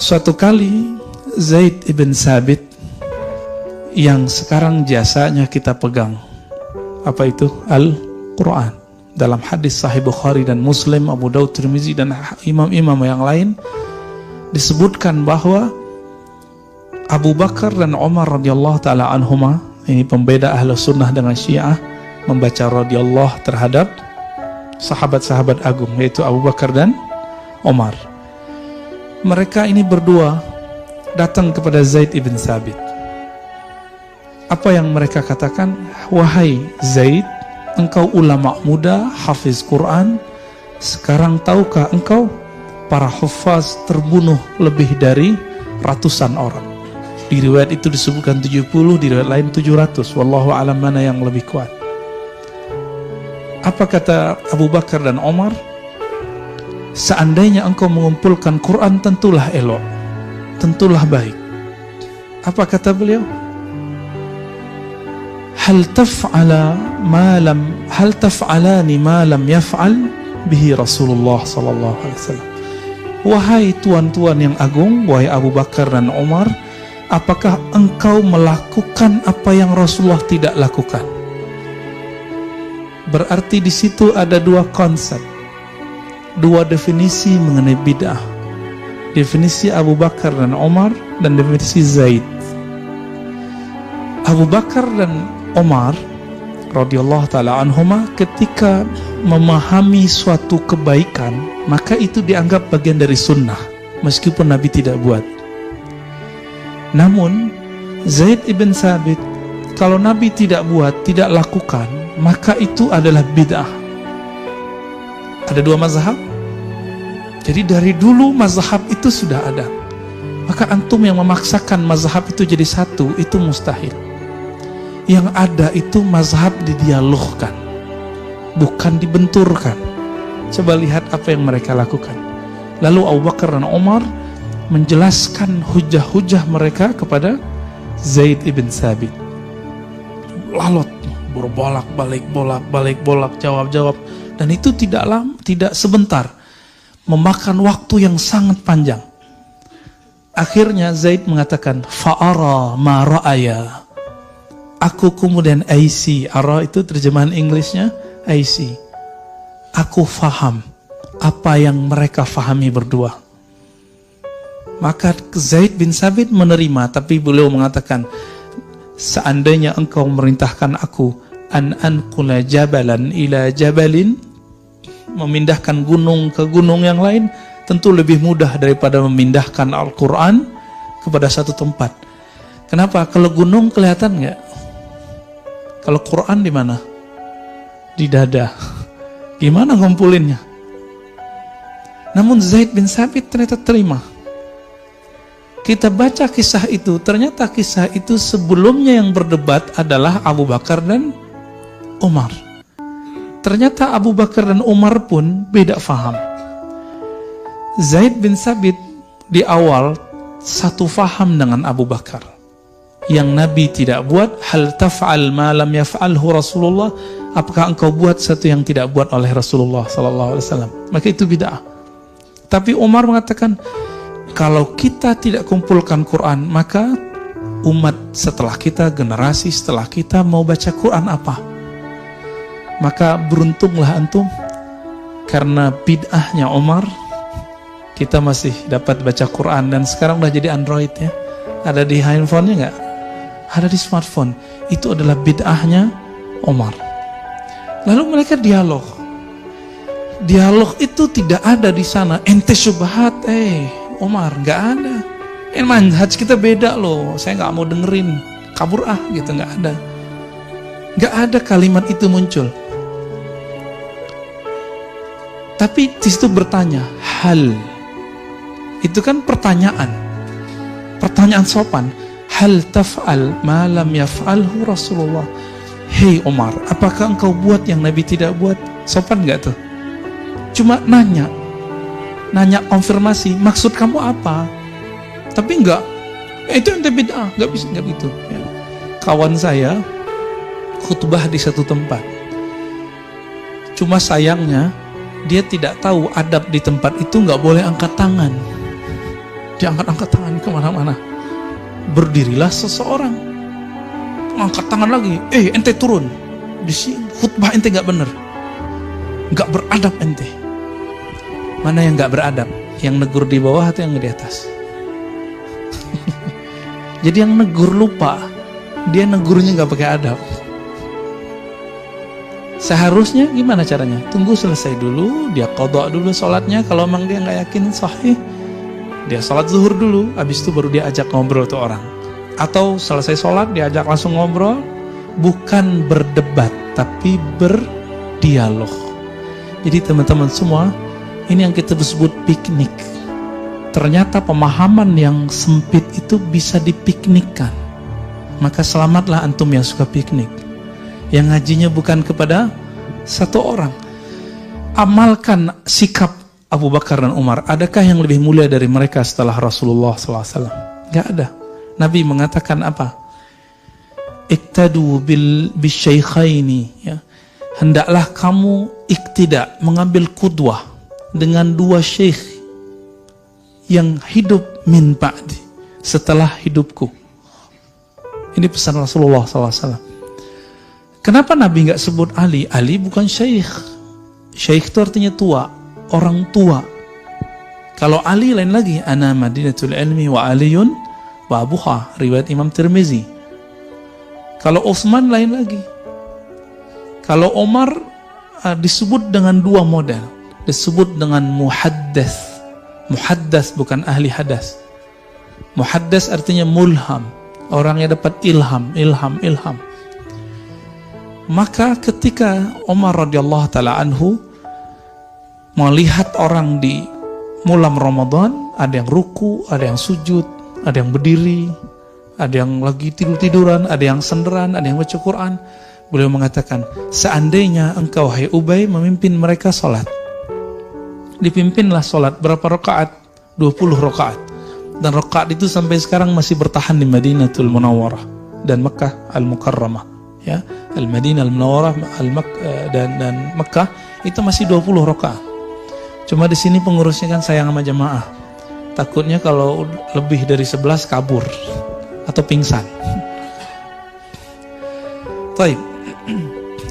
Suatu kali Zaid ibn Sabit yang sekarang jasanya kita pegang, apa itu? Al-Quran. Dalam hadis Sahih Bukhari dan Muslim, Abu Daud, Tirmizi dan imam-imam yang lain disebutkan bahwa Abu Bakar dan Umar radhiyallahu taala anhuma, ini pembeda Ahlus Sunnah dengan Syiah, membaca radhiyallahu terhadap sahabat-sahabat agung, yaitu Abu Bakar dan Umar. Mereka ini berdua datang kepada Zaid ibn Sabit. Apa yang mereka katakan? Wahai Zaid, engkau ulama muda, hafiz Quran, sekarang tahukah engkau para hufaz terbunuh lebih dari ratusan orang. Di riwayat itu disebutkan 70, di riwayat lain 700. Wallahu alam mana yang lebih kuat. Apa kata Abu Bakar dan Umar? Seandainya engkau mengumpulkan Quran, tentulah elok, tentulah baik. Apa kata beliau? Hal taf'alani ma lam yaf'al bihi Rasulullah sallallahu alaihi wasallam. Wahai tuan-tuan yang agung, wahai Abu Bakar dan Umar, apakah engkau melakukan apa yang Rasulullah tidak lakukan? Berarti di situ ada dua konsep, dua definisi mengenai bid'ah. Definisi Abu Bakar dan Umar dan definisi Zaid. Abu Bakar dan Umar radhiyallahu taala anhuma ketika memahami suatu kebaikan, maka itu dianggap bagian dari sunnah meskipun Nabi tidak buat. Namun Zaid ibn Sabit, kalau Nabi tidak buat, tidak lakukan, maka itu adalah bid'ah. Ada dua mazhab. Jadi dari dulu mazhab itu sudah ada. Maka antum yang memaksakan mazhab itu jadi satu, itu mustahil. Yang ada itu mazhab didialogkan, bukan dibenturkan. Coba lihat apa yang mereka lakukan. Lalu Abu Bakar dan Umar menjelaskan hujah-hujah mereka kepada Zaid ibn Sabit. Lalot, bolak-balik, jawab-jawab. Dan itu tidak sebentar, memakan waktu yang sangat panjang. Akhirnya Zaid mengatakan, fa'ara ma ra'aya. Aku kemudian IC, ara itu terjemahan Inggrisnya IC. Aku faham apa yang mereka fahami berdua. Maka Zaid bin Sabit menerima, tapi beliau mengatakan, seandainya engkau merintahkan aku an anqula jabalan ila jabalin, memindahkan gunung ke gunung yang lain, tentu lebih mudah daripada memindahkan Al-Quran kepada satu tempat. Kenapa? Kalau gunung kelihatan nggak? Kalau Quran di mana? Di dada. Gimana ngumpulinnya? Namun Zaid bin Sabit ternyata terima. Kita baca kisah itu, ternyata kisah itu sebelumnya yang berdebat adalah Abu Bakar dan Umar. Ternyata Abu Bakar dan Umar pun beda faham. Zaid bin Sabit di awal satu faham dengan Abu Bakar. Yang Nabi tidak buat, hal taf'al ma lam yaf'alhu Rasulullah, apakah engkau buat satu yang tidak buat oleh Rasulullah sallallahu alaihi wasallam? Maka itu bid'ah. Tapi Umar mengatakan, kalau kita tidak kumpulkan Quran, maka umat setelah kita, generasi setelah kita mau baca Quran apa? Maka beruntunglah antum, karena bid'ahnya Umar, kita masih dapat baca Quran. Dan sekarang udah jadi Android ya, ada di handphonenya nggak? Ada di smartphone. Itu adalah bid'ahnya Umar. Lalu mereka dialog. Dialog itu tidak ada di sana. Ente syubhat, Umar, nggak ada. Manhaj kita beda loh. Saya nggak mau dengerin. Kabur gitu, nggak ada. Nggak ada kalimat itu muncul. Tapi di situ bertanya, hal. Itu kan pertanyaan. Pertanyaan sopan. Hal taf'al ma lam yaf'alhu Rasulullah. Hei Umar, apakah engkau buat yang Nabi tidak buat? Sopan nggak tuh? Cuma nanya konfirmasi, maksud kamu apa? Tapi enggak, itu ente bid'ah, nggak bisa, nggak gitu ya. Kawan saya khutbah di satu tempat, cuma sayangnya dia tidak tahu adab di tempat itu nggak boleh angkat tangan. Diangkat-angkat tangan kemana-mana. Berdirilah seseorang, angkat tangan lagi, ente turun. Di sini khutbah ente gak bener, gak beradab ente. Mana yang gak beradab? Yang negur di bawah atau yang di atas? Jadi yang negur lupa, dia negurnya gak pakai adab. Seharusnya gimana caranya? Tunggu selesai dulu, dia qadha dulu sholatnya. Kalau memang dia gak yakin sahih, dia sholat zuhur dulu, habis itu baru dia ajak ngobrol tuh orang. Atau selesai sholat diajak langsung ngobrol, bukan berdebat tapi berdialog. Jadi teman-teman semua, ini yang kita sebut piknik. Ternyata pemahaman yang sempit itu bisa dipiknikkan. Maka selamatlah antum yang suka piknik, yang ngajinya bukan kepada satu orang. Amalkan sikap Abu Bakar dan Umar. Adakah yang lebih mulia dari mereka setelah Rasulullah SAW? Gak ada. Nabi mengatakan apa? Iktadu bisyaykhaini, ya. Hendaklah kamu iktidak, mengambil qudwah dengan dua syekh yang hidup min ba'di, setelah hidupku. Ini pesan Rasulullah SAW. Kenapa Nabi gak sebut Ali? Ali bukan syekh. Syekh itu artinya tua, orang tua. Kalau Ali lain lagi, ana madinatul ilmi wa aliyun wa abuha, riwayat Imam Tirmizi. Kalau Utsman lain lagi. Kalau Umar disebut dengan dua model, disebut dengan muhaddas. Muhaddas bukan ahli hadas. Muhaddas artinya mulham, orang yang dapat ilham. Maka ketika Umar radhiyallahu taala anhu melihat orang di malam Ramadan, ada yang ruku, ada yang sujud, ada yang berdiri, ada yang lagi tidur-tiduran, ada yang senderan, ada yang baca Quran, beliau mengatakan, seandainya engkau hai Ubay memimpin mereka sholat, dipimpinlah sholat berapa rakaat? 20 rakaat. Dan rakaat itu sampai sekarang masih bertahan di Madinatul Munawwarah dan Makkah Al-Mukarramah, ya. Al-Madinah Al-Munawwarah dan Makkah itu masih 20 rakaat. Cuma di sini pengurusnya kan sayang sama jamaah. Takutnya kalau lebih dari 11 kabur atau pingsan. Baik.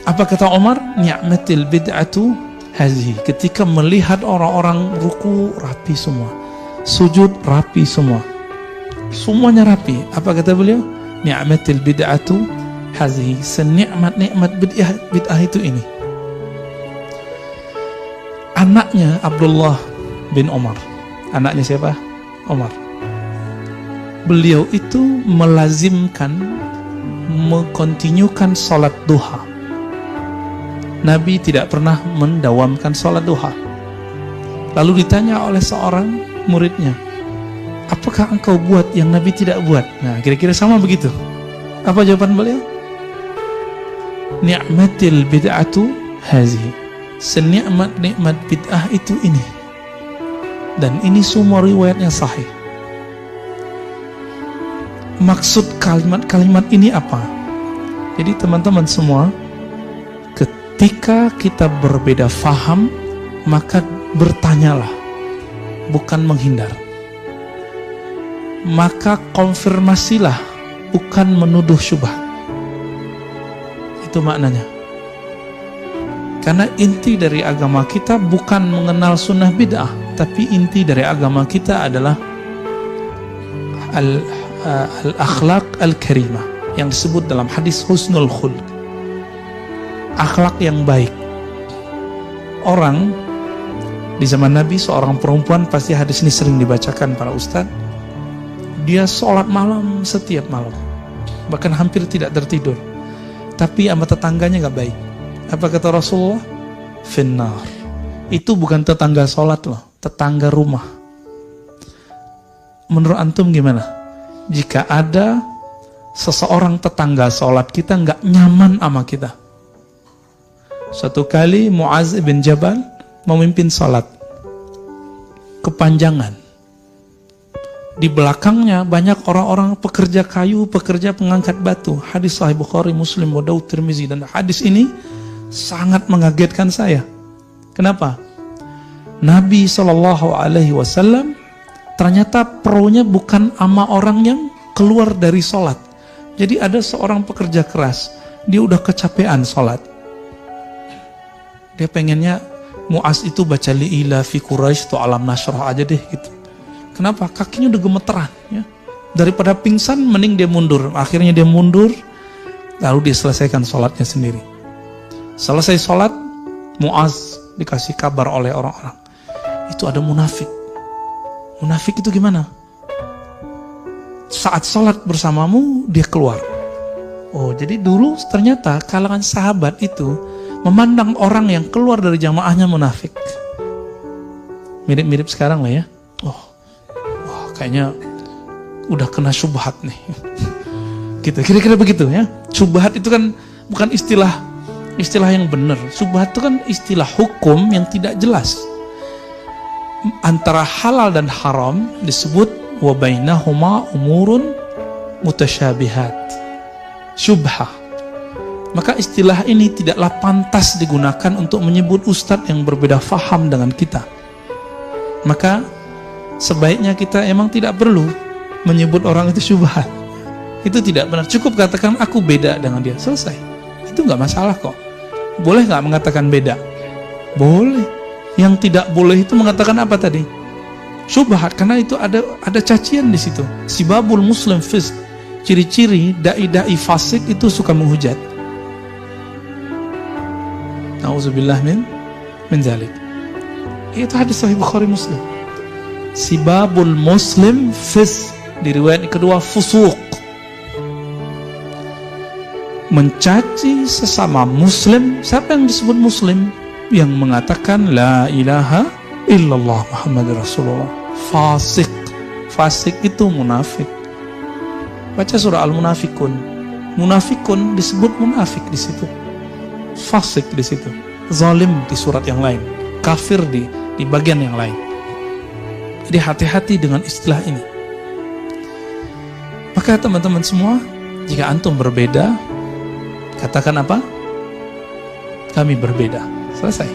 Apa kata Umar? Ni'matil bid'atu hazihi. Ketika melihat orang-orang ruku rapi semua, sujud rapi semua, semuanya rapi. Apa kata beliau? Ni'matil bid'atu hazihi. Senikmat-nikmat bid'ah itu ini. Anaknya Abdullah bin Umar. Anaknya siapa? Umar. Beliau itu melazimkan, mengkontinyukan sholat duha. Nabi tidak pernah mendawamkan sholat duha. Lalu ditanya oleh seorang muridnya, apakah engkau buat yang Nabi tidak buat? Nah, kira-kira sama begitu. Apa jawaban beliau? Ni'matil bid'atu hazihi. Senikmat-nikmat bid'ah itu ini. Dan ini semua riwayatnya sahih. Maksud kalimat-kalimat ini apa? Jadi teman-teman semua, ketika kita berbeda faham, maka bertanyalah, bukan menghindar. Maka konfirmasilah, bukan menuduh syubhat. Itu maknanya. Karena inti dari agama kita bukan mengenal sunnah bid'ah, tapi inti dari agama kita adalah al-akhlaq al-karimah, yang disebut dalam hadis husnul khulq, akhlak yang baik. Orang di zaman Nabi, seorang perempuan, pasti hadis ini sering dibacakan para ustadz, dia sholat malam setiap malam, bahkan hampir tidak tertidur, tapi sama tetangganya gak baik. Apa kata Rasulullah? Finnar. Itu bukan tetangga sholat loh, tetangga rumah. Menurut antum gimana? Jika ada seseorang tetangga sholat kita nggak nyaman sama kita. Suatu kali Muaz bin Jabal memimpin sholat kepanjangan. Di belakangnya banyak orang-orang pekerja kayu, pekerja pengangkat batu. Hadis Sahih Bukhari, Muslim, Abu Daud, Tirmizi. Dan hadis ini sangat mengagetkan saya. Kenapa? Nabi SAW ternyata pronya bukan sama orang yang keluar dari sholat. Jadi ada seorang pekerja keras, dia udah kecapean sholat. Dia pengennya Mu'az itu baca li'ila fi Quraisy atau alam nasrah aja deh gitu. Kenapa? Kakinya udah gemeteran ya. Daripada pingsan mending dia mundur. Akhirnya dia mundur, lalu dia selesaikan sholatnya sendiri. Selesai sholat, Mu'az dikasih kabar oleh orang-orang, itu ada munafik. Munafik itu gimana? Saat sholat bersamamu dia keluar. Oh, jadi dulu ternyata kalangan sahabat itu memandang orang yang keluar dari jamaahnya munafik. Mirip-mirip sekarang lah ya. Oh, wah kayaknya udah kena syubhat nih. Gitu, kira-kira begitu ya. Syubhat itu kan bukan istilah yang benar. Syubhat itu kan istilah hukum yang tidak jelas. Antara halal dan haram disebut wa bainahuma umurun mutasyabihat. Syubhah. Maka istilah ini tidaklah pantas digunakan untuk menyebut ustadz yang berbeda faham dengan kita. Maka sebaiknya kita emang tidak perlu menyebut orang itu syubhat. Itu tidak benar. Cukup katakan aku beda dengan dia, selesai. Itu nggak masalah kok. Boleh nggak mengatakan beda? Boleh. Yang tidak boleh itu mengatakan apa tadi? Syubhat, karena itu ada cacian di situ. Sibabul muslim fisq. Ciri-ciri dai-dai fasik itu suka menghujat. Nauzubillah min zalik. Itu hadis sahih Bukhari Muslim. Sibabul muslim fisq. Di riwayat kedua fusuq. Mencaci sesama muslim. Siapa yang disebut muslim? Yang mengatakan la ilaha illallah Muhammad Rasulullah. Fasik. Fasik itu munafik. Baca surah Al-Munafikun. Munafikun disebut munafik di situ. Fasik di situ. Zalim di surat yang lain. Kafir di bagian yang lain. Jadi hati-hati dengan istilah ini. Maka teman-teman semua, jika antum berbeda, katakan apa? Kami berbeda. Selesai.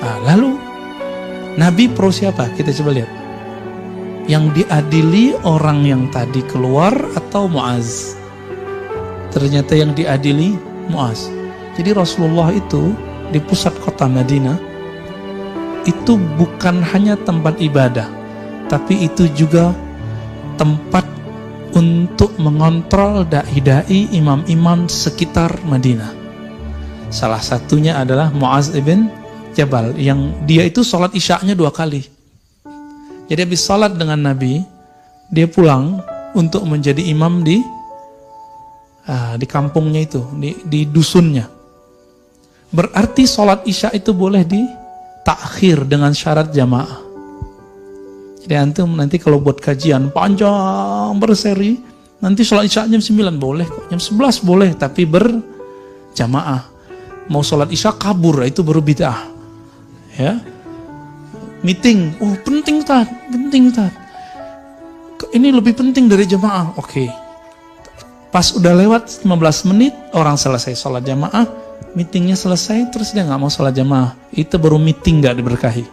Nah, lalu Nabi pro siapa? Kita coba lihat. Yang diadili orang yang tadi keluar atau Mu'az? Ternyata yang diadili Mu'az. Jadi Rasulullah itu di pusat kota Madinah itu bukan hanya tempat ibadah, tapi itu juga tempat untuk mengontrol dai-dai, imam-imam sekitar Madinah. Salah satunya adalah Mu'az ibn Jabal, yang dia itu sholat isya'nya 2 kali. Jadi habis sholat dengan Nabi, dia pulang untuk menjadi imam di kampungnya itu, di dusunnya. Berarti sholat isya itu boleh ditakhir dengan syarat jamaah. Jadi antum nanti kalau buat kajian panjang berseri, nanti sholat isya jam 9 boleh kok, jam 11 boleh, tapi berjamaah. Mau sholat isya kabur, itu baru bid'ah. Ya, meeting, oh penting Tad. Ini lebih penting dari jamaah. Oke. Pas udah lewat 15 menit, orang selesai sholat jamaah, meetingnya selesai, terus dia nggak mau sholat jamaah. Itu baru meeting nggak diberkahi.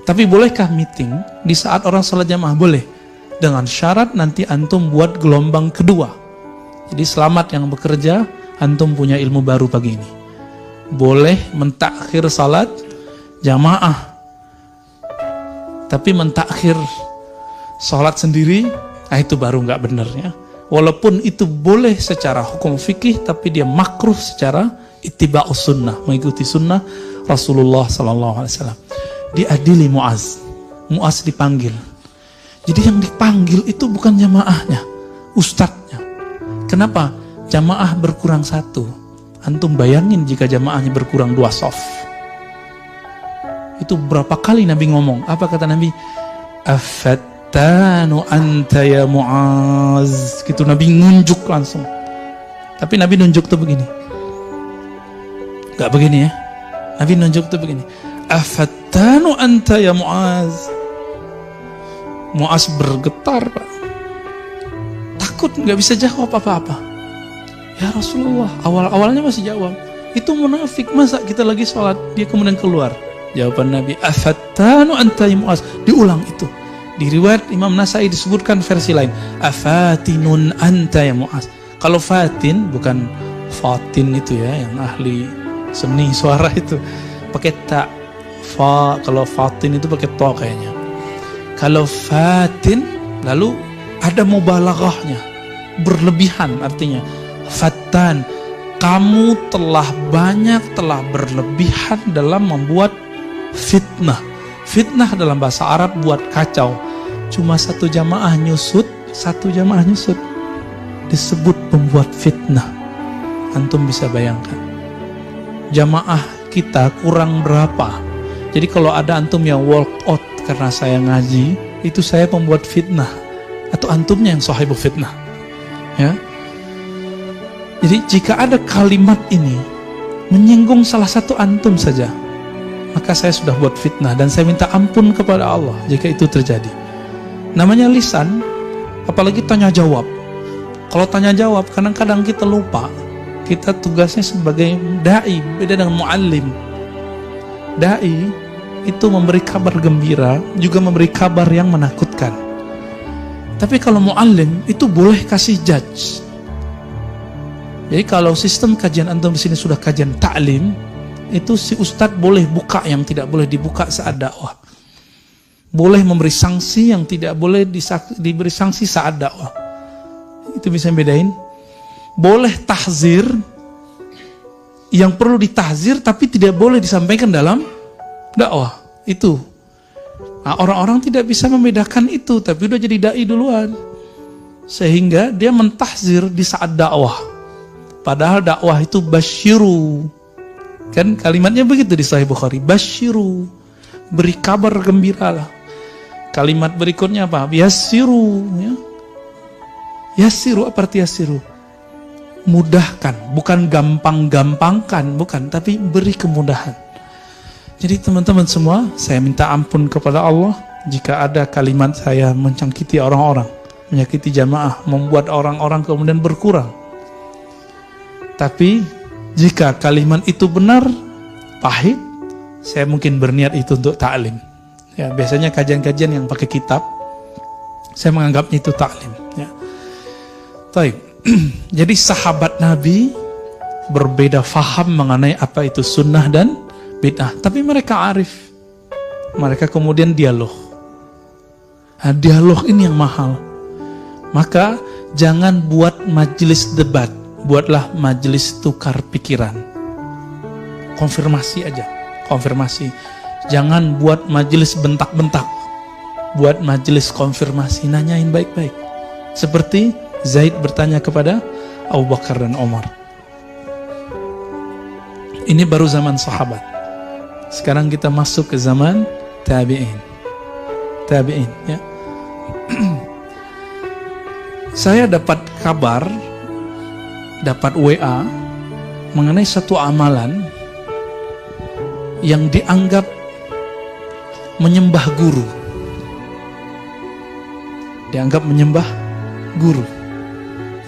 Tapi bolehkah meeting di saat orang sholat jamaah? Boleh. Dengan syarat nanti antum buat gelombang kedua. Jadi selamat yang bekerja, antum punya ilmu baru pagi ini. Boleh mentakhir salat jamaah, tapi mentakhir salat sendiri, itu baru nggak benar ya. Walaupun itu boleh secara hukum fikih, tapi dia makruh secara ittiba'us sunnah, mengikuti sunnah Rasulullah SAW. Diadili Mu'az. Mu'az dipanggil. Jadi yang dipanggil itu bukan jamaahnya, ustadznya. Kenapa? Jamaah berkurang 1. Antum bayangin jika jamaahnya berkurang 2 shaf. Itu berapa kali Nabi ngomong? Apa kata Nabi? Afattanu anta ya Mu'az. Gitu Nabi nunjuk langsung. Tapi Nabi nunjuk tuh begini. Gak begini ya. Nabi nunjuk tuh begini. Afattanu anta ya Mu'az. Mu'az bergetar, Pak. Takut gak bisa jawab apa-apa. Ya Rasulullah, awal-awalnya masih jawab. Itu munafik, masa kita lagi sholat dia kemudian keluar? Jawaban Nabi, afattanu anta ya Mu'az. Diulang itu. Di riwayat Imam Nasai disebutkan versi lain, afatinun anta ya Mu'az. Kalau fatin, bukan fatin itu ya, yang ahli seni suara itu, pakai ta. Fa, kalau fatin itu pakai to kayaknya. Kalau fatin, lalu ada mubalaghahnya, berlebihan, artinya fatan, kamu telah berlebihan dalam membuat fitnah. Fitnah dalam bahasa Arab buat kacau. Cuma satu jamaah nyusut disebut pembuat fitnah. Antum bisa bayangkan, jamaah kita kurang berapa. Jadi kalau ada antum yang walk out karena saya ngaji, itu saya pembuat fitnah, atau antumnya yang sahibu fitnah, ya. Jadi jika ada kalimat ini menyinggung salah satu antum saja, maka saya sudah buat fitnah, dan saya minta ampun kepada Allah jika itu terjadi. Namanya lisan, apalagi tanya jawab. Kalau tanya jawab, kadang-kadang kita lupa, kita tugasnya sebagai da'i, beda dengan muallim. Da'i itu memberi kabar gembira, juga memberi kabar yang menakutkan. Tapi kalau muallim itu boleh kasih judge. Jadi kalau sistem kajian antum di sini sudah kajian ta'lim, itu si ustadz boleh buka yang tidak boleh dibuka saat dakwah. Boleh memberi sanksi yang tidak boleh diberi sanksi saat dakwah. Itu bisa bedain. Boleh tahzir yang perlu ditahzir tapi tidak boleh disampaikan dalam dakwah. Itu. Nah, orang-orang tidak bisa membedakan itu, tapi udah jadi dai duluan. Sehingga dia mentahzir di saat dakwah. Padahal dakwah itu basyiru. Kan kalimatnya begitu di Sahih Bukhari, basyiru, beri kabar gembiralah. Kalimat berikutnya apa? Yassiru, ya. Yassiru, apa arti yassiru? Mudahkan, bukan gampang-gampangkan, bukan, tapi beri kemudahan. Jadi teman-teman semua, saya minta ampun kepada Allah jika ada kalimat saya menyakiti orang-orang, menyakiti jamaah, membuat orang-orang kemudian berkurang. Tapi jika kalimat itu benar, pahit, saya mungkin berniat itu untuk ta'lim. Ya, biasanya kajian-kajian yang pakai kitab, saya menganggapnya itu ta'lim. Ya. Baik. Jadi sahabat Nabi berbeda faham mengenai apa itu sunnah dan bid'ah. Tapi mereka arif. Mereka kemudian dialog. Nah, dialog ini yang mahal. Maka jangan buat majelis debat. Buatlah majelis tukar pikiran. Konfirmasi aja. Konfirmasi. Jangan buat majelis bentak-bentak. Buat majelis konfirmasi. Nanyain baik-baik. Seperti Zaid bertanya kepada Abu Bakar dan Umar. Ini baru zaman sahabat. Sekarang kita masuk ke zaman tabi'in. Tabi'in, ya. Saya dapat kabar, dapat WA mengenai satu amalan yang dianggap menyembah guru. Dianggap menyembah guru,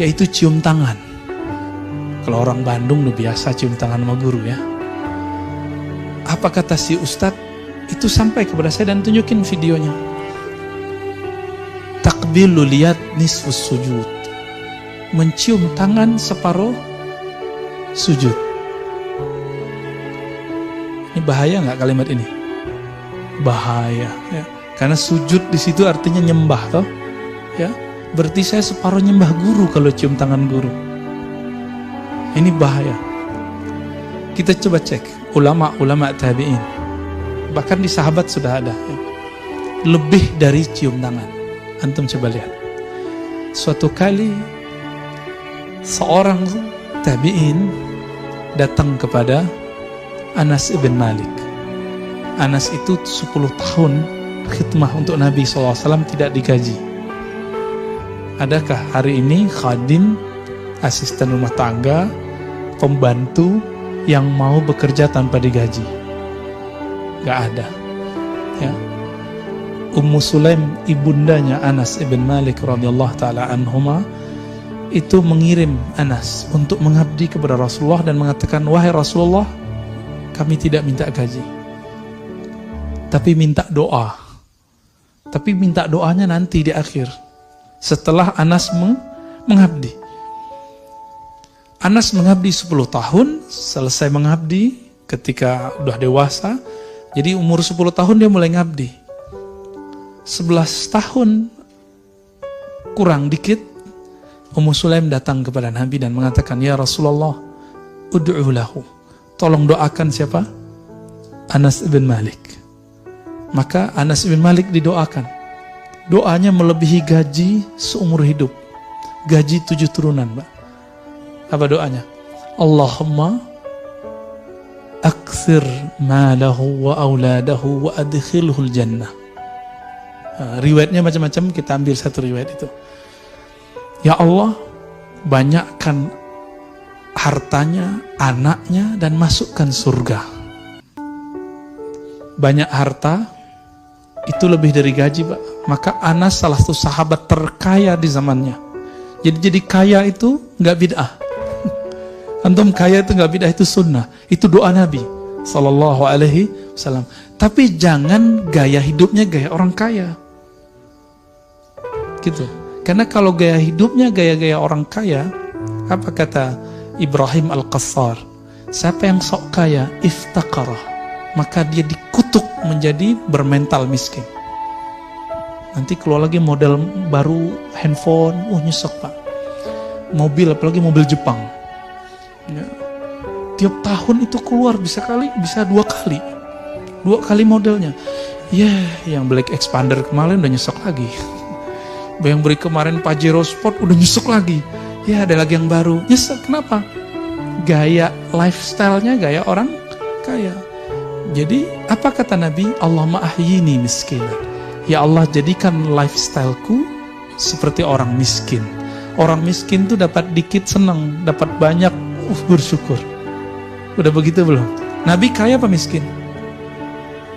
yaitu cium tangan. Kalau orang Bandung udah biasa cium tangan sama guru, ya. Apa kata si ustadz? Itu sampai kepada saya dan tunjukin videonya. Takbilu liyad nisfus sujud, mencium tangan separuh sujud. Ini bahaya nggak kalimat ini? Bahaya, ya. Karena sujud di situ artinya nyembah, toh, ya. Berarti saya separuh nyembah guru kalau cium tangan guru. Ini bahaya. Kita coba cek ulama-ulama tabi'in. Bahkan di sahabat sudah ada, ya. Lebih dari cium tangan. Antum coba lihat. Suatu kali seorang tabi'in datang kepada Anas ibn Malik. Anas itu 10 tahun khidmah untuk Nabi SAW tidak digaji. Adakah hari ini khadim, asisten rumah tangga, pembantu yang mau bekerja tanpa digaji? Gak ada, ya. Ummu Sulaim, ibundanya Anas ibn Malik radhiyallahu taala anhuma, itu mengirim Anas untuk mengabdi kepada Rasulullah dan mengatakan, wahai Rasulullah, kami tidak minta gaji, tapi minta doa. Tapi minta doanya nanti di akhir, setelah Anas mengabdi. Anas mengabdi 10 tahun, selesai mengabdi ketika udah dewasa. Jadi umur 10 tahun dia mulai ngabdi. 11 tahun kurang dikit, Ummu Sulaim datang kepada Nabi dan mengatakan, "Ya Rasulullah, ud'u lahu." Tolong doakan siapa? Anas ibn Malik. Maka Anas ibn Malik didoakan. Doanya melebihi gaji seumur hidup. Gaji 7 turunan, Mbak. Apa doanya? Allahumma akthir malahu wa auladahu wa adkhilhul jannah. Riwayatnya macam-macam, kita ambil satu riwayat itu. Ya Allah, banyakkan hartanya, anaknya, dan masukkan surga. Banyak harta itu lebih dari gaji, Pak. Maka Anas salah satu sahabat terkaya di zamannya. Jadi kaya itu nggak bid'ah. Antum kaya itu nggak bid'ah, itu sunnah. Itu doa Nabi Sallallahu Alaihi Wasallam. Tapi jangan gaya hidupnya gaya orang kaya. Gitu. Karena kalau gaya hidupnya gaya-gaya orang kaya, apa kata Ibrahim Al-Qassar? Siapa yang sok kaya, iftaqarah, maka dia dikutuk menjadi bermental miskin. Nanti keluar lagi model baru handphone, nyesek Pak. Mobil, apalagi mobil Jepang. Ya. Tiap tahun itu keluar bisa 2 kali. 2 kali modelnya. Yang Black Expander kemarin udah nyesek lagi. Yang beri kemarin Pajero Sport udah nyesek lagi. Ada lagi yang baru. Nyesek, kenapa? Gaya lifestyle-nya gaya orang kaya. Jadi apa kata Nabi? Allahumma ahyini miskinan. Ya Allah, jadikan lifestyleku seperti orang miskin. Orang miskin tuh dapat dikit senang, dapat banyak bersyukur. Udah begitu belum? Nabi kaya apa miskin?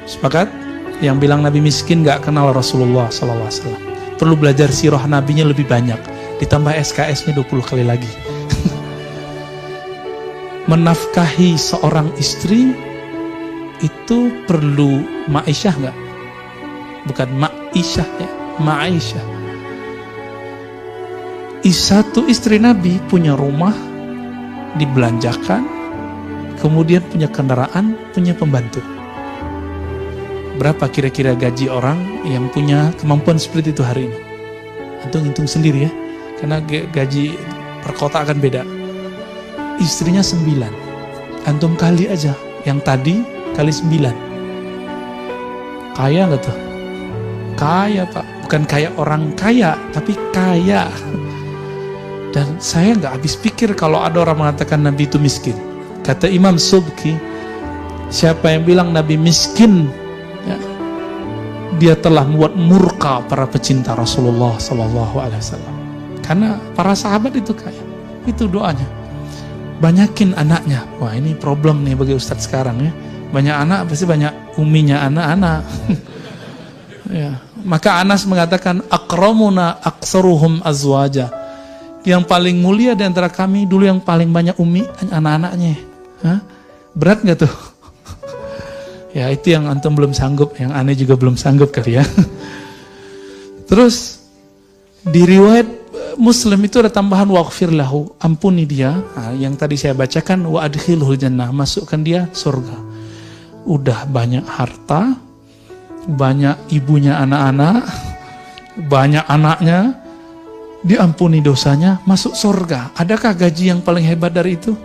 Sepakat? Yang bilang Nabi miskin gak kenal Rasulullah SAW. Perlu belajar sirah nabinya lebih banyak. Ditambah SKS-nya 20 kali lagi. Menafkahi seorang istri itu perlu ma'isyah nggak? Bukan ma'isyah ya, ma'isyah. Satu istri Nabi punya rumah, dibelanjakan, kemudian punya kendaraan, punya pembantu. Berapa kira-kira gaji orang yang punya kemampuan seperti itu hari ini? Antum hitung sendiri ya, karena gaji per kota akan beda. Istrinya 9, antum kali aja, yang tadi kali 9. Kaya nggak tuh? Kaya Pak, bukan kaya orang kaya, tapi kaya. Dan saya nggak habis pikir kalau ada orang mengatakan Nabi itu miskin. Kata Imam Subki, siapa yang bilang Nabi miskin, dia telah membuat murka para pecinta Rasulullah SAW. Karena para sahabat itu kaya. Itu doanya. Banyakin anaknya. Wah, ini problem nih bagi Ustadz sekarang ya. Banyak anak pasti banyak uminya anak-anak. Ya. Maka Anas mengatakan akramuna aksaruhum azwaja. Yang paling mulia di antara kami dulu yang paling banyak umi anak-anaknya. Berat nggak tuh? Ya itu yang antum belum sanggup, yang aneh juga belum sanggup kali ya. Terus di riwayat Muslim itu ada tambahan waghfir lahu, ampuni dia. Yang tadi saya bacakan wa adkhilhul jannah, masukkan dia surga. Udah banyak harta, banyak ibunya anak-anak, banyak anaknya, diampuni dosanya, masuk surga. Adakah gaji yang paling hebat dari itu?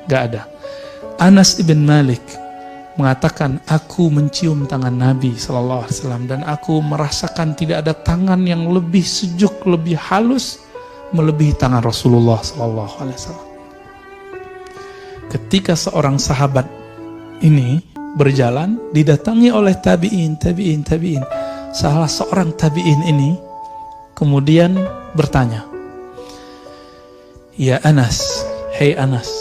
Gak ada. Anas ibn Malik mengatakan, aku mencium tangan Nabi SAW dan aku merasakan tidak ada tangan yang lebih sejuk, lebih halus melebihi tangan Rasulullah SAW. Ketika seorang sahabat ini berjalan, didatangi oleh tabi'in. Salah seorang tabi'in ini kemudian bertanya, ya Anas, hei Anas,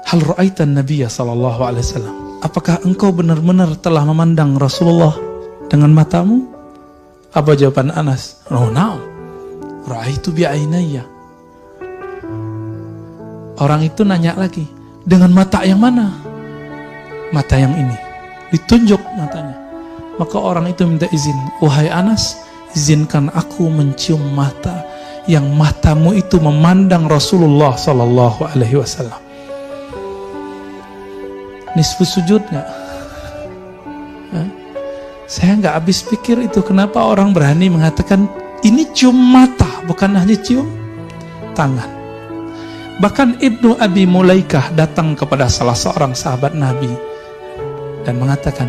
hal ra'aitan Nabiya SAW? Apakah engkau benar-benar telah memandang Rasulullah dengan matamu? Apa jawaban Anas? Oh, na'am. Ra'aitu bi'ainayya. Orang itu nanya lagi, dengan mata yang mana? Mata yang ini. Ditunjuk matanya. Maka orang itu minta izin, wahai Anas, izinkan aku mencium mata yang matamu itu memandang Rasulullah Sallallahu Alaihi Wasallam. Nisfu sujud nggak? Saya nggak habis pikir itu, kenapa orang berani mengatakan ini cium mata, bukan hanya cium tangan. Bahkan Ibnu Abi Mulaikah datang kepada salah seorang sahabat Nabi dan mengatakan,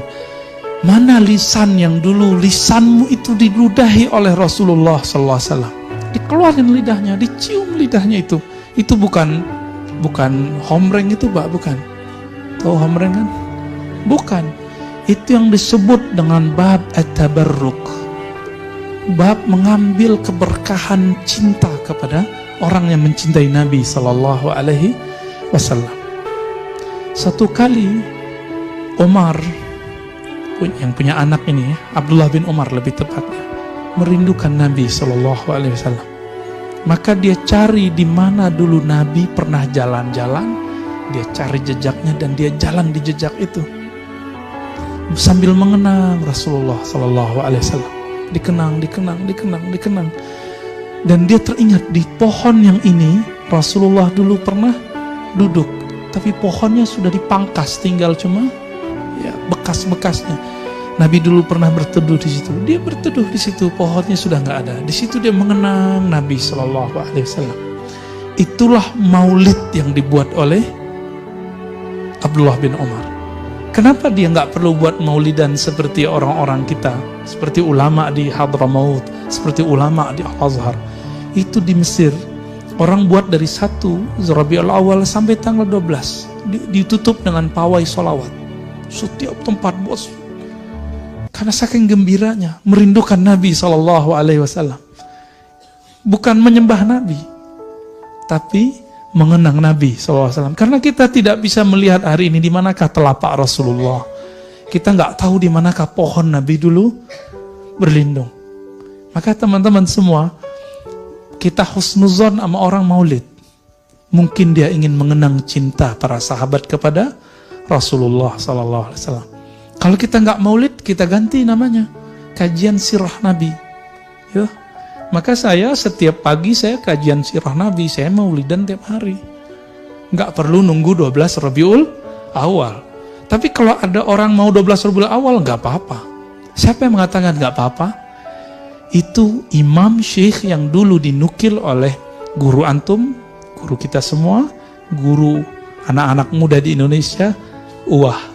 mana lisan yang dulu lisanmu itu diludahi oleh Rasulullah Sallallahu Alaihi Wasallam, dikeluarin lidahnya, dicium lidahnya itu bukan homreng itu, Pak, bukan. Tahu homreng kan? Bukan. Itu yang disebut dengan bab at-tabarruk, bab mengambil keberkahan cinta kepada orang yang mencintai Nabi Sallallahu Alaihi Wasallam. Satu kali Umar, yang punya anak ini, Abdullah bin Umar lebih tepatnya, merindukan Nabi Sallallahu Alaihi Wasallam. Maka dia cari di mana dulu Nabi pernah jalan-jalan, dia cari jejaknya dan dia jalan di jejak itu sambil mengenang Rasulullah Sallallahu Alaihi Wasallam. Dikenang. Dan dia teringat di pohon yang ini Rasulullah dulu pernah duduk, tapi pohonnya sudah dipangkas, tinggal cuma bekas-bekasnya. Nabi dulu pernah berteduh di situ. Dia berteduh di situ, pohonnya sudah nggak ada. Di situ dia mengenang Nabi Sallallahu Alaihi Wasallam. Itulah maulid yang dibuat oleh Abdullah bin Umar. Kenapa dia nggak perlu buat maulidan seperti orang-orang kita, seperti ulama di Hadramaut, seperti ulama di Al-Azhar? Itu di Mesir, orang buat dari 1 Rabiul Awal sampai tanggal 12, ditutup dengan pawai sholawat. Setiap tempat bos, karena saking gembiranya, merindukan Nabi Sallallahu Alaihi Wasallam. Bukan menyembah Nabi, tapi mengenang Nabi SAW. Karena kita tidak bisa melihat hari ini di manakah telapak Rasulullah. Kita nggak tahu di manakah pohon Nabi dulu berlindung. Maka teman-teman semua, kita husnuzon sama orang maulid. Mungkin dia ingin mengenang cinta para sahabat kepada Rasulullah SAW. Kalau kita nggak maulid, kita ganti namanya, kajian sirah Nabi. Ya. Maka saya setiap pagi saya kajian sirah Nabi, saya maulidan tiap hari. Nggak perlu nunggu 12 Rabiul Awal. Tapi kalau ada orang mau 12 Rabiul Awal, nggak apa-apa. Siapa yang mengatakan nggak apa-apa? Itu imam syekh yang dulu dinukil oleh guru antum, guru kita semua, guru anak-anak muda di Indonesia,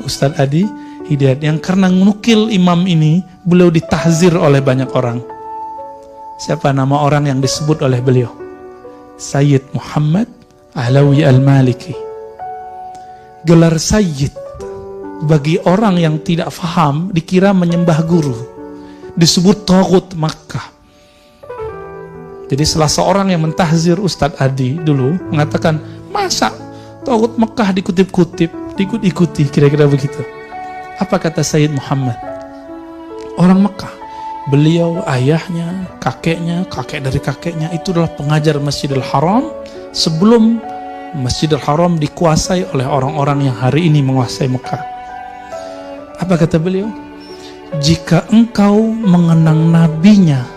Ustadz Adi Hidayat, yang karena nukil imam ini, beliau ditahzir oleh banyak orang. Siapa nama orang yang disebut oleh beliau? Sayyid Muhammad Ahlawi Al-Maliki. Gelar Sayyid bagi orang yang tidak faham dikira menyembah guru, disebut Taghut Makkah. Jadi salah seorang yang mentahzir Ustadz Adi dulu mengatakan, masa Taghut Makkah dikutip-kutip, diikuti, kira-kira begitu. Apa kata Sayyid Muhammad? Orang Makkah. Beliau, ayahnya, kakeknya, kakek dari kakeknya itu adalah pengajar Masjidil Haram sebelum Masjidil Haram dikuasai oleh orang-orang yang hari ini menguasai Mekah. Apa kata beliau? Jika engkau mengenang nabinya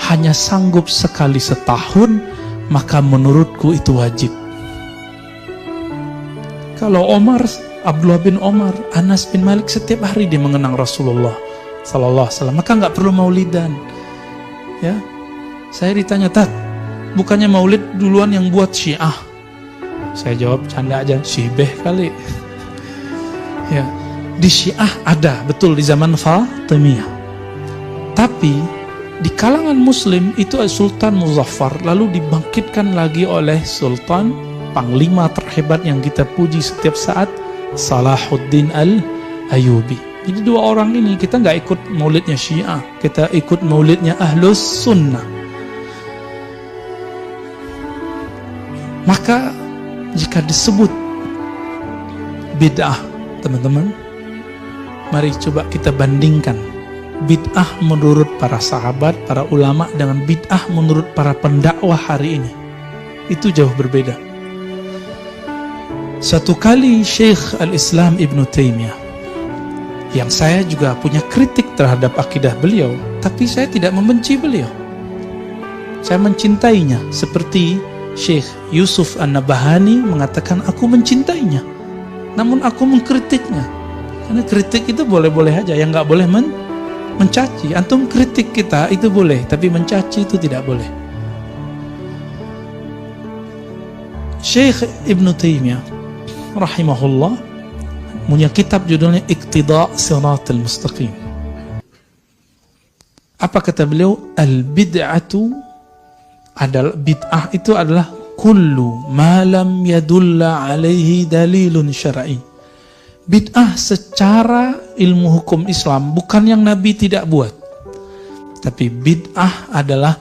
hanya sanggup sekali setahun, maka menurutku itu wajib. Kalau Abdullah bin Umar, Anas bin Malik setiap hari dia mengenang Rasulullah Sallallahu Alaihi Wasallam, maka nggak perlu maulidan. Ya, saya ditanya, Tat, bukannya maulid duluan yang buat Syiah? Saya jawab canda aja, Syibeh kali. Ya, di Syiah ada, betul, di zaman Fatimiyah. Tapi di kalangan Muslim itu Sultan Muzaffar, lalu dibangkitkan lagi oleh Sultan Panglima terhebat yang kita puji setiap saat, Salahuddin Al-Ayyubi. Jadi dua orang ini, kita nggak ikut maulidnya Syiah, kita ikut maulidnya Ahlus Sunnah. Maka jika disebut bid'ah, teman-teman, mari coba kita bandingkan bid'ah menurut para sahabat, para ulama dengan bid'ah menurut para pendakwah hari ini. Itu jauh berbeda. Satu kali Syekh Al-Islam Ibn Taymiyah, Yang saya juga punya kritik terhadap akidah beliau, tapi saya tidak membenci beliau. Saya mencintainya, seperti Syekh Yusuf An-Nabahani mengatakan aku mencintainya, namun aku mengkritiknya. Karena kritik itu boleh-boleh aja, yang nggak boleh mencaci. Antum kritik kita itu boleh, tapi mencaci itu tidak boleh. Syekh Ibn Taimiyah rahimahullah punya kitab judulnya Iqtida' Shiratal Mustaqim. Apa kata beliau? Al-bid'atu adalah, bid'ah itu adalah kullu ma lam yadulla alaihi dalilun syar'i. Bid'ah secara ilmu hukum Islam bukan yang Nabi tidak buat, tapi bid'ah adalah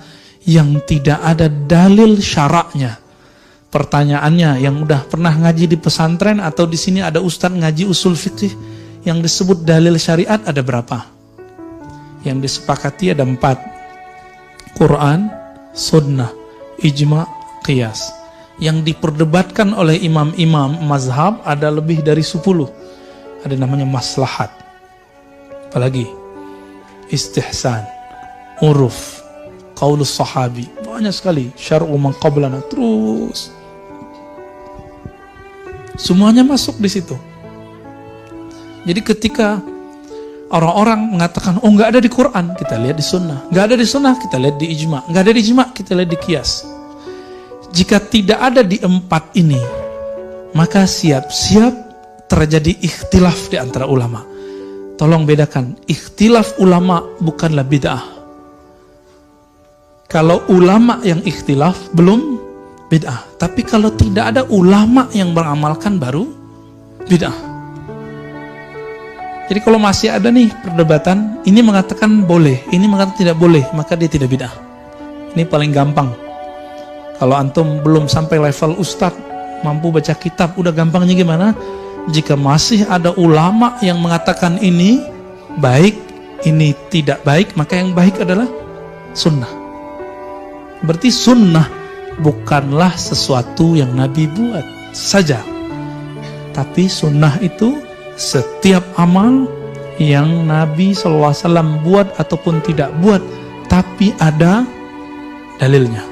yang tidak ada dalil syaraknya. Pertanyaannya, yang udah pernah ngaji di pesantren atau di sini ada ustadz ngaji usul fikih, yang disebut dalil syariat ada berapa? Yang disepakati ada 4. Quran, sunnah, ijma', qiyas. Yang diperdebatkan oleh imam-imam mazhab ada lebih dari 10. Ada namanya maslahat. Apalagi? Istihsan, uruf, qaulus sahabi. Banyak sekali. Syar'u man qablana. Terus. Semuanya masuk di situ. Jadi ketika orang-orang mengatakan, oh nggak ada di Quran, kita lihat di sunnah. Nggak ada di sunnah, kita lihat di ijma. Nggak ada di ijma, kita lihat di qiyas. Jika tidak ada di 4 ini, maka siap-siap terjadi ikhtilaf di antara ulama. Tolong bedakan, ikhtilaf ulama bukanlah bid'ah. Kalau ulama yang ikhtilaf belum bid'ah. Tapi kalau tidak ada ulama yang beramalkan baru bid'ah. Jadi kalau masih ada nih perdebatan, ini mengatakan boleh, ini mengatakan tidak boleh, maka dia tidak bid'ah. Ini paling gampang. Kalau antum belum sampai level ustadz, mampu baca kitab, udah gampangnya gimana? Jika masih ada ulama yang mengatakan ini baik, ini tidak baik, maka yang baik adalah sunnah. Berarti sunnah bukanlah sesuatu yang Nabi buat saja, tapi sunnah itu setiap amal yang Nabi SAW buat ataupun tidak buat, tapi ada dalilnya.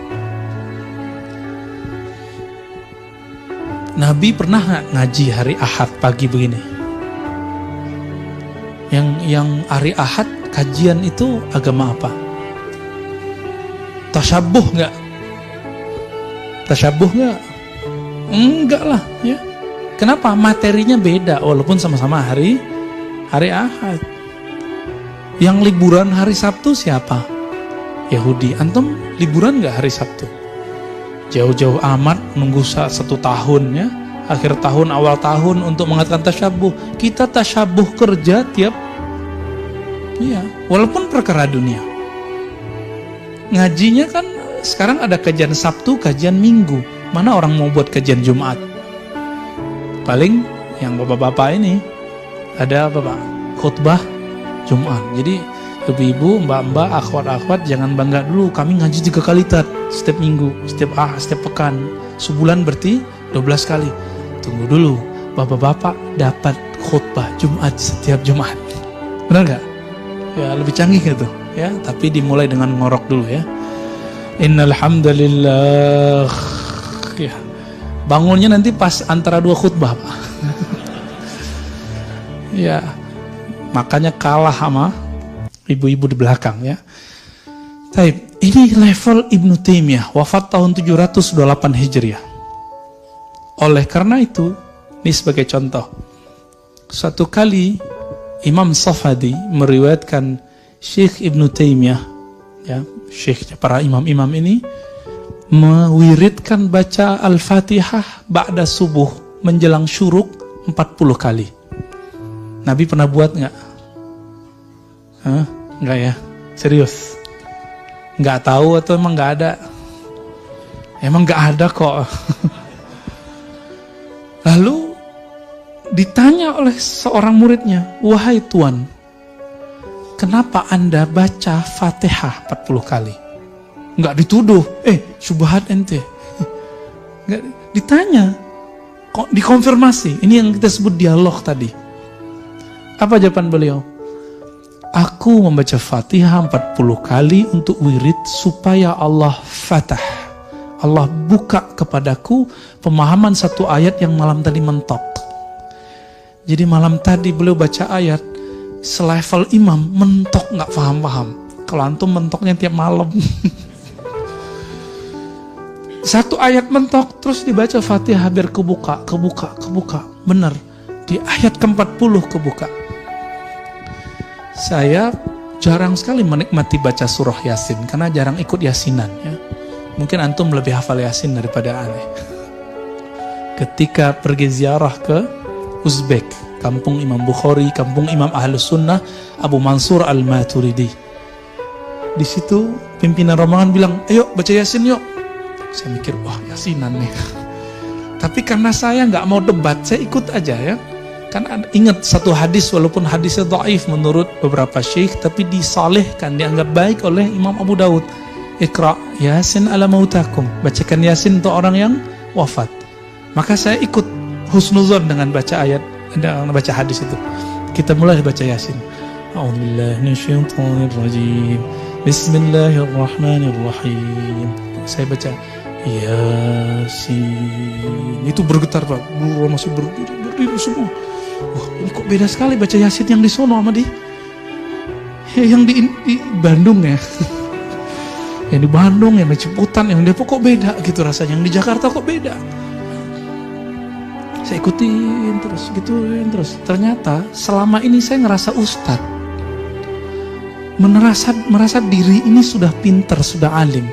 Nabi pernah nggak ngaji hari Ahad pagi begini? Yang hari Ahad kajian itu agama apa? Tasyabuh nggak? Tasyabuh nggak? Enggak lah, ya. Kenapa? Materinya beda, walaupun sama-sama hari Ahad. Yang liburan hari Sabtu siapa? Yahudi. Antum liburan nggak hari Sabtu? Jauh-jauh amat nunggu 1 tahun, ya. Akhir tahun, awal tahun untuk mengatakan tasyabuh. Kita tasyabuh kerja tiap, iya, walaupun perkara dunia. Ngajinya kan sekarang ada kajian Sabtu, kajian Minggu. Mana orang mau buat kajian Jumat? Paling yang bapak-bapak ini ada bapak khutbah Jumat. Jadi ibu-ibu, mbak-mbak, akhwat-akhwat jangan bangga dulu. Kami ngaji 3 kali setiap minggu, setiap pekan. Sebulan berarti 12 kali. Tunggu dulu, bapak-bapak dapat khutbah Jumat setiap Jumat. Benar nggak? Ya lebih canggih gitu, ya. Tapi dimulai dengan ngorok dulu, ya. Innal hamdalillah. Ya. Bangunnya nanti pas antara 2 khutbah, Pak. Ya. Makanya kalah sama ibu-ibu di belakang, ya. Baik, ini level Ibnu Taimiyah, wafat tahun 728 Hijriah. Oleh karena itu, ini sebagai contoh. Suatu kali Imam Safadi meriwayatkan Syekh Ibnu Taimiyah, ya, syekhnya para imam-imam ini, mewiridkan baca Al-Fatihah ba'da subuh menjelang syuruk 40 kali. Nabi pernah buat nggak? Nggak, ya? Serius? Nggak tahu atau emang nggak ada? Emang nggak ada kok. Lalu ditanya oleh seorang muridnya, wahai Tuan, kenapa Anda baca Fatihah 40 kali? Nggak dituduh, syubhat ente. Nggak ditanya, kok dikonfirmasi. Ini yang kita sebut dialog tadi. Apa jawaban beliau? Aku membaca Fatihah 40 kali untuk wirid supaya Allah fatah. Allah buka kepadaku pemahaman satu ayat yang malam tadi mentok. Jadi malam tadi beliau baca ayat selevel imam, mentok nggak paham-paham. Kalau antum mentoknya tiap malam. Satu ayat mentok, terus dibaca Fatihah biar kebuka. Benar, di ayat ke-40 kebuka. Saya jarang sekali menikmati baca surah Yasin, karena jarang ikut Yasinan ya. Mungkin antum lebih hafal Yasin daripada aneh. Ketika pergi ziarah ke Uzbek, kampung Imam Bukhari, kampung Imam Ahlus Sunnah, Abu Mansur Al-Maturidi. Di situ pimpinan rombongan bilang, ayo baca Yasin yuk. Saya mikir, wah Yasinan nih. Tapi karena saya nggak mau debat, saya ikut aja ya. Kan ingat satu hadis, walaupun hadisnya dhaif menurut beberapa syekh, tapi disalihkan, dianggap baik oleh Imam Abu Daud. Iqra Yasin ala mautakum, bacakan Yasin untuk orang yang wafat. Maka saya ikut husnuzon dengan baca ayat, dengan baca hadis itu. Kita mulai baca Yasin. A'udzubillahi minasyaitonirrajim. Bismillahirrahmanirrahim. Saya baca Yasin. Itu bergetar Pak, masih berdiri semua. Wah, ini kok beda sekali baca Yasin yang di sono sama yang di Bandung ya. Yang di Bandung, yang di Ciputan, yang di Depok kok beda gitu rasanya. Yang di Jakarta kok beda. Saya ikutin terus. Ternyata selama ini saya ngerasa ustadz. Merasa diri ini sudah pinter, sudah alim.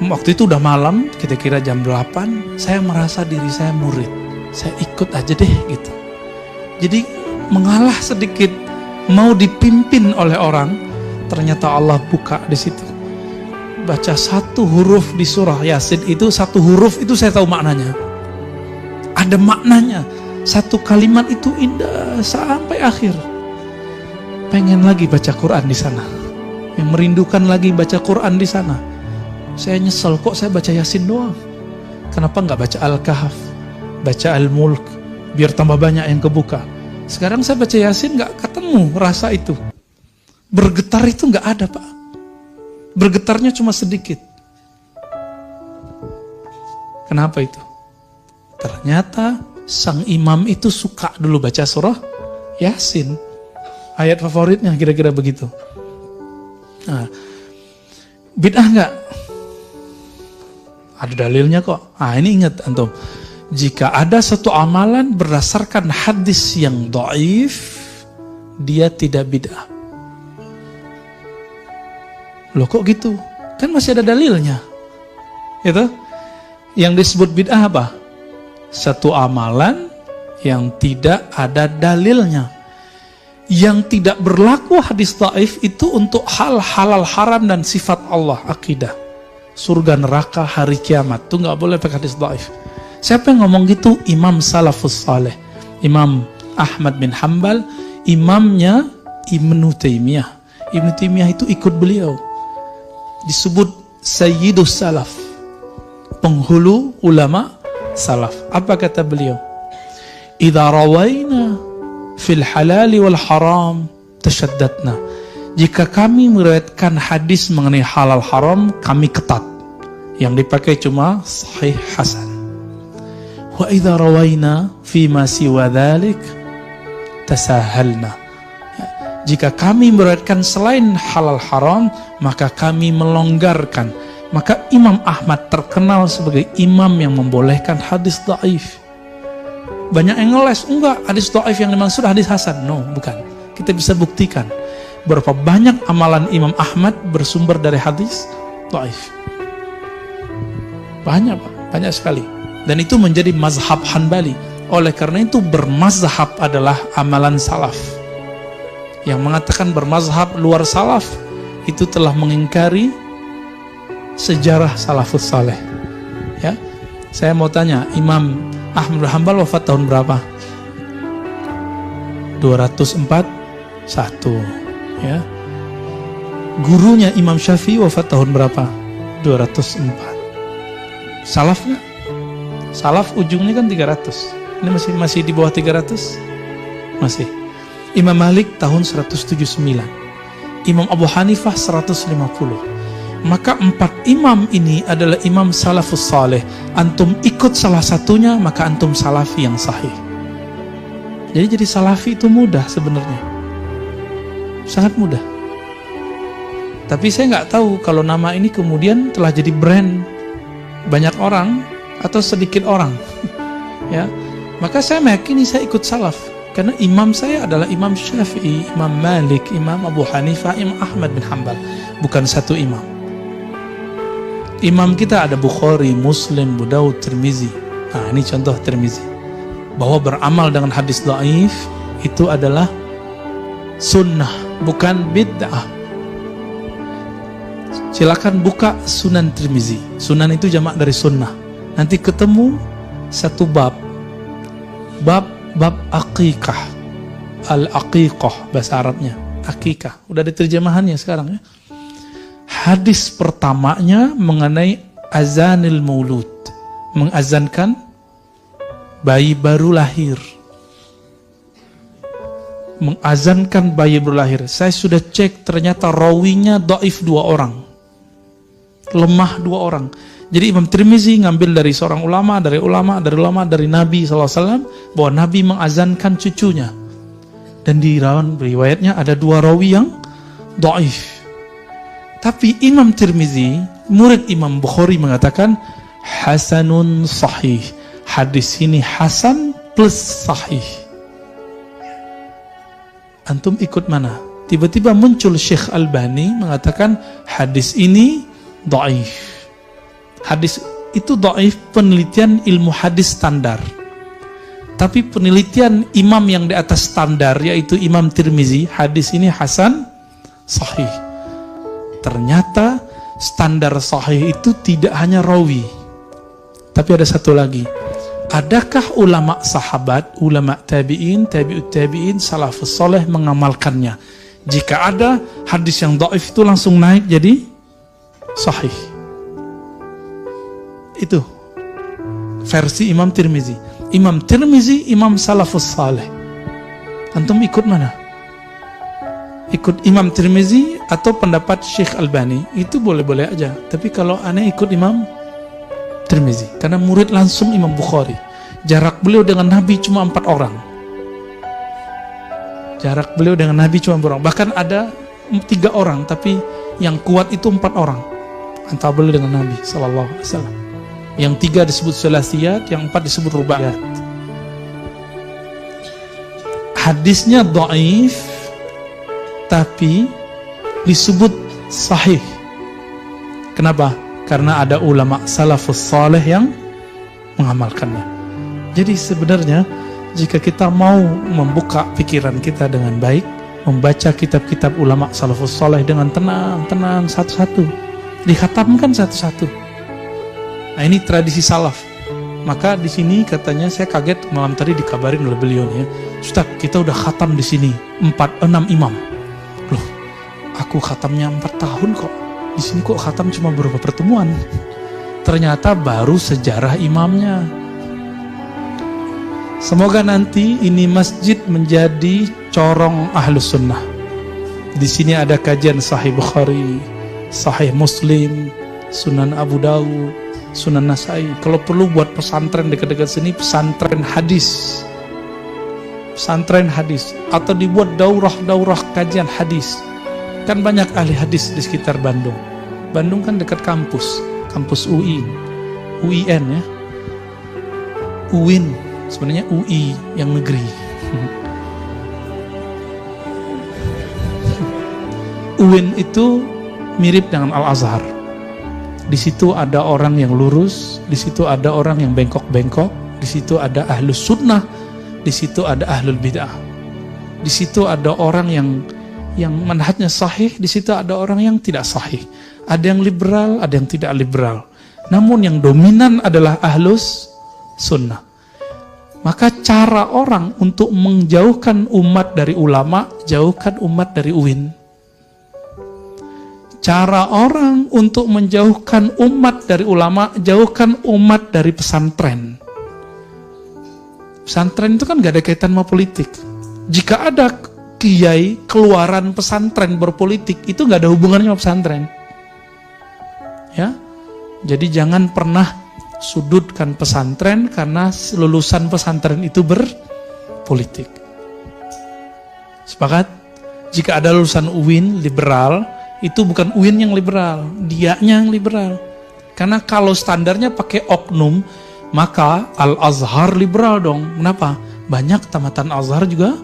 Waktu itu udah malam, kira-kira jam 8, saya merasa diri saya murid. Saya ikut aja deh gitu. Jadi mengalah sedikit, mau dipimpin oleh orang, ternyata Allah buka di situ. Baca satu huruf di surah Yasin itu, satu huruf itu saya tahu maknanya. Ada maknanya. Satu kalimat itu indah sampai akhir. Pengen lagi baca Quran di sana. Yang merindukan lagi baca Quran di sana. Saya nyesel kok saya baca Yasin doang. Kenapa nggak baca Al-Kahf, baca Al-Mulk, biar tambah banyak yang kebuka. Sekarang saya baca Yasin nggak ketemu rasa itu. Bergetar itu nggak ada Pak. Bergetarnya cuma sedikit. Kenapa itu? Ternyata sang imam itu suka dulu baca surah Yasin. Ayat favoritnya kira-kira begitu. Nah, bid'ah nggak? Ada dalilnya kok. Ini ingat antum. Jika ada satu amalan berdasarkan hadis yang dhaif, dia tidak bid'ah. Loh kok gitu? Kan masih ada dalilnya. Itu yang disebut bid'ah apa? Satu amalan yang tidak ada dalilnya. Yang tidak berlaku hadis dhaif itu untuk hal halal haram dan sifat Allah, akidah. Surga neraka hari kiamat itu nggak boleh pakai hadis dhaif. Siapa yang ngomong gitu? Imam Salafus Saleh, Imam Ahmad bin Hanbal, imamnya Ibnu Taimiyah. Ibnu Taimiyah itu ikut beliau. Disebut Sayyidus Salaf, penghulu ulama salaf. Apa kata beliau? Idza rawaina fil halali wal haram tashaddadna. Jika kami meriwayatkan hadis mengenai halal haram, kami ketat. Yang dipakai cuma sahih hasan. Wa idza rawaina fi ma siwa dzalik tasahalna. Jika kami meriwayatkan selain halal haram, maka kami melonggarkan. Maka Imam Ahmad terkenal sebagai imam yang membolehkan hadis dhaif. Banyak yang ngeles, enggak, hadis dhaif yang dimaksud hadis hasan. No, bukan. Kita bisa buktikan berapa banyak amalan Imam Ahmad bersumber dari hadis dhaif. Banyak Pak, banyak sekali. Dan itu menjadi mazhab Hanbali. Oleh karena itu bermazhab adalah amalan salaf. Yang mengatakan bermazhab luar salaf itu telah mengingkari sejarah salafus saleh. Ya, saya mau tanya, Imam Ahmad bin Hanbal wafat tahun berapa? 241. Ya. Gurunya Imam Syafi'i wafat tahun berapa? 204. Salaf nggak? Salaf ujungnya kan 300. Ini masih di bawah 300? masih. Imam Malik tahun 179. Imam Abu Hanifah 150. Maka 4 imam ini adalah imam salafus saleh. Antum ikut salah satunya, maka antum salafi yang sahih. Jadi salafi itu mudah sebenarnya. Sangat mudah. Tapi saya nggak tahu kalau nama ini kemudian telah jadi brand banyak orang atau sedikit orang. Ya, maka saya meyakini saya ikut salaf karena imam saya adalah Imam Syafi'i, Imam Malik, Imam Abu Hanifah, Imam Ahmad bin Hanbal, bukan satu imam. Imam kita ada Bukhari, Muslim, Abu Daud, Tirmizi. Nah, ini contoh Tirmizi. Bahwa beramal dengan hadis dhaif itu adalah sunnah, bukan bid'ah. Silakan buka Sunan Tirmizi. Sunan itu jamak dari sunnah. Nanti ketemu satu bab aqiqah, al-aqiqah bahasa Arabnya, aqiqah. Udah ada terjemahannya sekarang ya. Hadis pertamanya mengenai azanil maulud, mengazankan bayi baru lahir. Mengazankan bayi baru lahir. Saya sudah cek, ternyata rawinya dhaif 2 orang. Lemah 2 orang. Jadi Imam Tirmizi ngambil dari seorang ulama, dari Nabi SAW, bahwa Nabi mengazankan cucunya. Dan di riwayatnya ada 2 rawi yang dhaif. Tapi Imam Tirmizi, murid Imam Bukhari, mengatakan hasanun sahih. Hadis ini hasan plus sahih. Antum ikut mana? Tiba-tiba muncul Syekh Albani mengatakan hadis ini dhaif. Hadis itu dhaif, penelitian ilmu hadis standar. Tapi penelitian imam yang di atas standar, yaitu Imam Tirmizi, hadis ini hasan sahih. Ternyata standar sahih itu tidak hanya rawi, tapi ada satu lagi. Adakah ulama sahabat, ulama tabi'in, tabi'ut tabi'in, salafus saleh mengamalkannya? Jika ada, hadis yang dhaif itu langsung naik jadi sahih. Itu versi Imam Tirmizi. Imam Tirmizi, Imam salafus saleh. Antum ikut mana? Ikut Imam Tirmizi atau pendapat Syekh Albani? Itu boleh-boleh aja. Tapi kalau aneh ikut Imam Tirmizi, karena murid langsung Imam Bukhari. Jarak beliau dengan Nabi cuma 4 orang. Jarak beliau dengan Nabi cuma 4 orang. Bahkan ada 3 orang, tapi yang kuat itu 4 orang antara beliau dengan Nabi SAW. Yang 3 disebut sulasiyat, yang 4 disebut rubaiyat. Hadisnya dhaif, tapi disebut sahih. Kenapa? Karena ada ulama salafus saleh yang mengamalkannya. Jadi sebenarnya jika kita mau membuka pikiran kita dengan baik, membaca kitab-kitab ulama salafus saleh dengan tenang satu-satu, dikhatamkan satu-satu. Nah, ini tradisi salaf. Maka di sini katanya, saya kaget malam tadi dikabarin oleh beliau ya, Ustaz, kita udah khatam di sini 6 imam. Loh, aku khatamnya 4 tahun kok. Di sini kok khatam cuma beberapa pertemuan. Ternyata baru sejarah imamnya. Semoga nanti ini masjid menjadi corong ahlus sunnah. Di sini ada kajian Sahih Bukhari, Sahih Muslim, Sunan Abu Daud, Sunan Nasai. Kalau perlu buat pesantren dekat-dekat sini, pesantren hadis. Pesantren hadis. Atau dibuat daurah kajian hadis. Kan banyak ahli hadis di sekitar Bandung. Bandung kan dekat kampus UI, UIN ya. UIN, sebenarnya UI yang negeri. UIN itu mirip dengan Al-Azhar. Di situ ada orang yang lurus, di situ ada orang yang bengkok-bengkok, di situ ada ahlus sunnah, di situ ada ahlul bid'ah. Di situ ada orang yang manhajnya sahih, di situ ada orang yang tidak sahih. Ada yang liberal, ada yang tidak liberal. Namun yang dominan adalah ahlus sunnah. Maka cara orang untuk menjauhkan umat dari ulama, jauhkan umat dari UIN. Cara orang untuk menjauhkan umat dari ulama, jauhkan umat dari pesantren. Pesantren itu kan gak ada kaitan sama politik. Jika ada kiai keluaran pesantren berpolitik, itu nggak ada hubungannya sama pesantren. Ya, jadi jangan pernah sudutkan pesantren karena lulusan pesantren itu berpolitik. Sepakat? Jika ada lulusan UIN liberal, itu bukan UIN yang liberal, dianya yang liberal. Karena kalau standarnya pakai oknum, maka Al-Azhar liberal dong. Kenapa? Banyak tamatan Azhar juga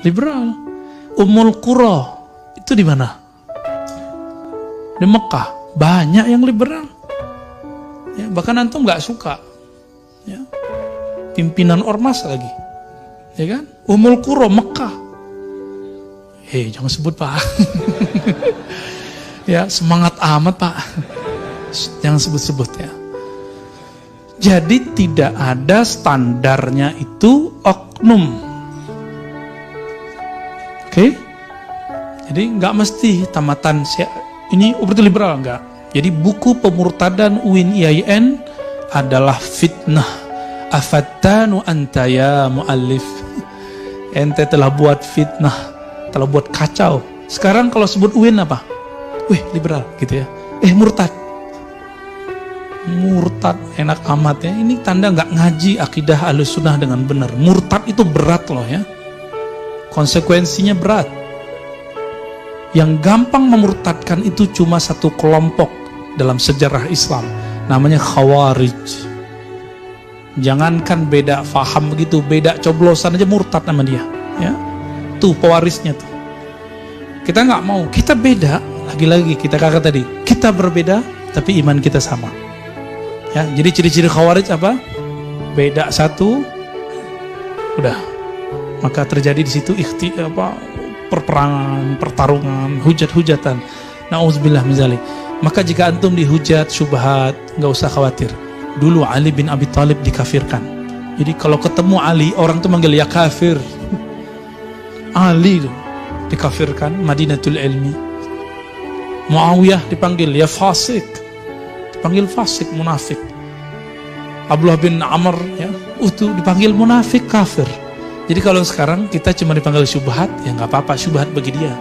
liberal. Ummul Qura itu di mana? Di Mekah. Banyak yang liberal. Ya, bahkan antum nggak suka. Ya. Pimpinan ormas lagi. Ya kan? Ummul Qura Mekah. Hei, jangan sebut Pak. Ya, semangat amat Pak. Jangan sebut-sebut ya. Jadi tidak ada standarnya itu oknum. Oke? Jadi nggak mesti tamatan ini berarti liberal, enggak. Jadi buku pemurtadan UIN IAIN adalah fitnah. Afattanu anta ya muallif. Ente telah buat fitnah, telah buat kacau. Sekarang kalau sebut UIN apa? Wih, liberal gitu ya. Murtad. Murtad enak amat ya. Ini tanda nggak ngaji akidah Ahlussunnah dengan benar. Murtad itu berat loh ya. Konsekuensinya berat. Yang gampang memurtadkan itu cuma satu kelompok dalam sejarah Islam, namanya Khawarij. Jangankan beda faham begitu, beda coblosan aja murtad nama dia. Ya, tuh pewarisnya tuh. Kita nggak mau, kita beda. Lagi-lagi kita kata tadi, kita berbeda tapi iman kita sama. Ya, jadi ciri-ciri Khawarij apa? Beda satu, udah. Maka terjadi di situ perperangan, pertarungan, hujat-hujatan. Nauzubillah min dzalik. Maka jika antum dihujat syubhat, nggak usah khawatir. Dulu Ali bin Abi Thalib dikafirkan. Jadi kalau ketemu Ali, orang tuh manggil ya kafir. Ali dikafirkan, Madinatul Ilmi. Muawiyah dipanggil ya fasik. Dipanggil fasik, munafik. Abdullah bin Amr ya, itu dipanggil munafik, kafir. Jadi kalau sekarang kita cuma dipanggil syubhat, ya nggak apa-apa, syubhat bagi dia.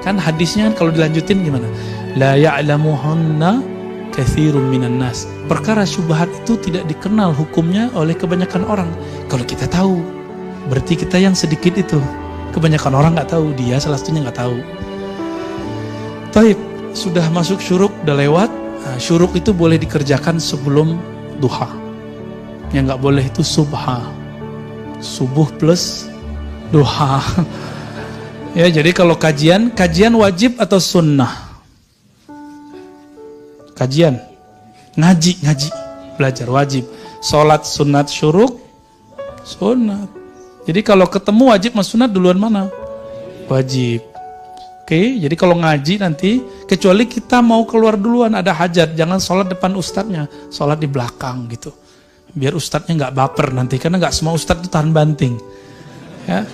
Kan hadisnya kan kalau dilanjutin gimana? La ya'lamuhunna katsirun minan nas. Perkara syubhat itu tidak dikenal hukumnya oleh kebanyakan orang. Kalau kita tahu, berarti kita yang sedikit itu. Kebanyakan orang nggak tahu, dia salah satunya nggak tahu. Taib, sudah masuk syuruk, udah lewat. Nah, syuruk itu boleh dikerjakan sebelum duha. Yang nggak boleh itu subha. Subuh plus duha. Ya, jadi kalau kajian wajib atau sunnah? Kajian, ngaji, belajar wajib. Sholat sunat syuruk, sunat. Jadi kalau ketemu wajib mas sunat duluan mana? Wajib. Oke, jadi kalau ngaji nanti, kecuali kita mau keluar duluan, ada hajat, jangan sholat depan ustadznya, sholat di belakang gitu. Biar ustadznya nggak baper nanti, karena nggak semua ustadz itu tahan banting. Ya,